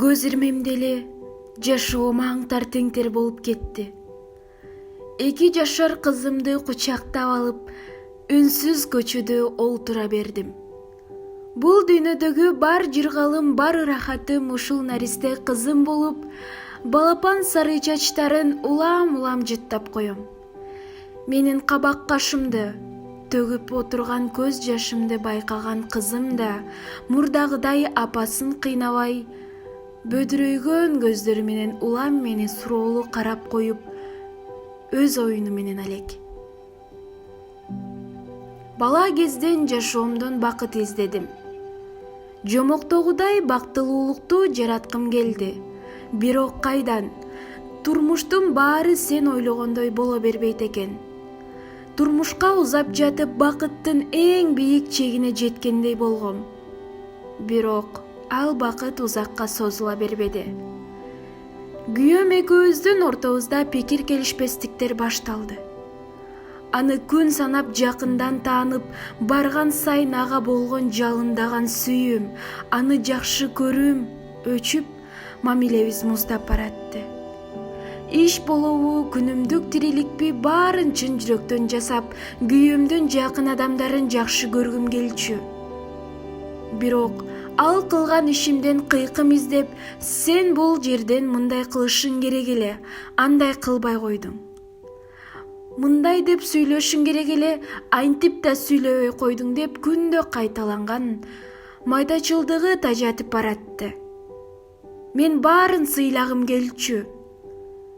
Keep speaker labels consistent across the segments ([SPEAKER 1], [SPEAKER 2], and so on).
[SPEAKER 1] Көз ирмемде эле жашоом аң-тартеңтер болуп кетти. 2 жашар кызымды кучактап алып, үнсүз көчөдө олтура бердим. Бул дүйнөдөгү бар жыргалым, бар ырахатым ушул наристе кызым болуп, балапан сары чачтарын улам-улам жыттап коем. Менин кабак кашымды, төгүп отурган көз жашымды байкаган кызым да мурдагыдай апасын кыйнабай, бөдүрөйгөн көздөрү менен улам мени суроолуу карап коюп, өз оюну менен алек. Бала кезден жашоомдон бакыт издедим. Жомоктогудай бактылуулукту жараткым келди. Бирок кайдан? Турмуштун баары сен ойлогондой боло бербейт экен. Турмушка узап жатып бакыттын эң бийик чегине жеткендей болгом. Бирок ал бакыт узакка созула бербеди. Күйөөм экөөбүздүн ортобузда пикир келишпестиктер башталды. Аны күн санап жакындан таанып, барган сайын ага болгон жалындаган сүйүүм, аны жакшы көрүүм өчүп, мамилебиз муздап баратты. Иш болобу, күнүмдүк тириликпи, баарын чын жүрөктөн жасап, күйөөмдүн жакын адамдарын жакшы көргүм келчү. Бирок ал кылган ишимден кыйкым издеп, сен бул жерден мындай кылышың керек эле, андай кылбай койдуң. Мындай деп сүйлөшүң керек эле, антип да сүйлөбөй койдуң деп күндө кайталанган майдачылдыгы тажатып баратты. Мен баарын сыйлагым келчү.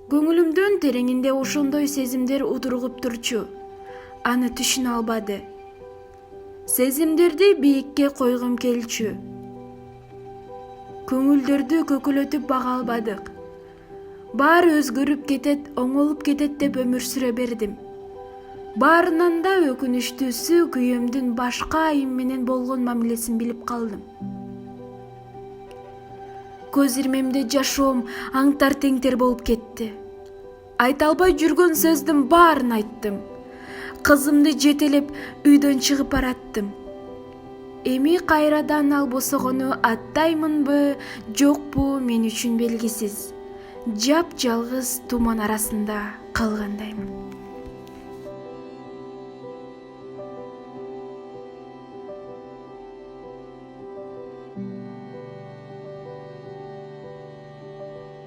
[SPEAKER 1] Көңүлүмдүн тереңинде ошондой сезимдер удургуп турчу. Аны түшүнө албады. Сезимдерди бийикке койгум келчү. Көңүлдөрдү көкөлөтүп бага албадык. Баары өзгөрүп кетет, оңолуп кетет деп өмүр сүрө бердим. Баарынан да өкүнүчтүүсү күйөөмдүн башка айым менен болгон мамилесин билип калдым. Көз ирмемде жашоом аң-тартеңтер болуп кетти. Айта албай жүргөн сөздүн баарын айттым. Кызымды жетелеп үйдөн чыгып бараттым. Эми кайрадан ал босогону аттаймынбы, жокпу мен үчүн белгисиз. Жап-жалгыз туман арасында калгандаймын.